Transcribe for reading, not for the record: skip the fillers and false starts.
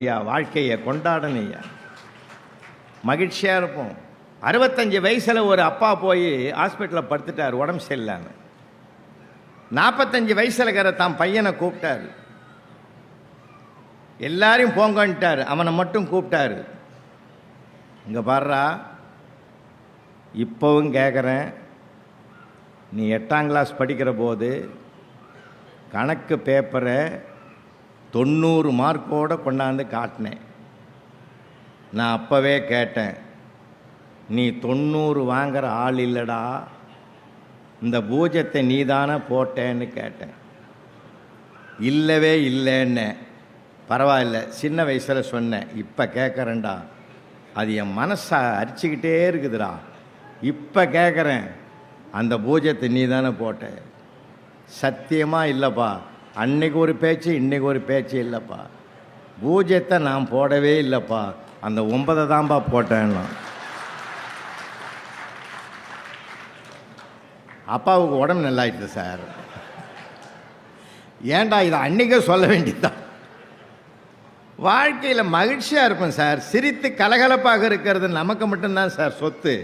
ஐயா வாழ்க்கையை கொண்டாடணும் ஐயா, மகிழ்ச்சியாக இருப்போம். 65 வயசில் ஒரு அப்பா போய் ஹாஸ்பிட்டலில் படுத்துட்டார், உடம்பு சரியில்லாமல். 45 வயசில் இருக்கிற தான் பையனை கூப்பிட்டார், எல்லாரையும் போங்கன்ட்டார், அவனை மட்டும் கூப்பிட்டாரு. இங்கே பாடுறா, இப்போவும் கேட்குறேன், நீ 8ஆம் கிளாஸ் படிக்கிற போது கணக்கு பேப்பரை 90 மார்க்கோடு கொண்டாந்து காட்டினேன். நான் அப்போவே கேட்டேன், நீ 90 வாங்குகிற ஆள் இல்லைடா, இந்த பூஜ்ஜத்தை நீ தானே போட்டேன்னு கேட்டேன். இல்லவே இல்லைன்னு. பரவாயில்ல, சின்ன வயசில் சொன்னேன், இப்போ கேட்குறேன்டா, அது என் மனசை அரிச்சிக்கிட்டே இருக்குதுடா. இப்போ கேட்குறேன், அந்த பூஜ்ஜத்தை நீ தானே போட்ட. சத்தியமாக இல்லைப்பா, அன்னைக்கு ஒரு பேச்சு இன்றைக்கி ஒரு பேச்சு இல்லைப்பா, பூஜ்ஜத்தை நான் போடவே இல்லைப்பா, அந்த 9 தான்ப்பா போட்டேன்னா. அப்பாவுக்கு உடம்பு நல்லாயிடுது சார். ஏன்டா இதை அன்றைக்கே சொல்ல வேண்டியதுதான். வாழ்க்கையில் மகிழ்ச்சியாக இருப்பேன் சார். சிரித்து கலகலப்பாக இருக்கிறது நமக்கு மட்டும்தான் சார் சொத்து.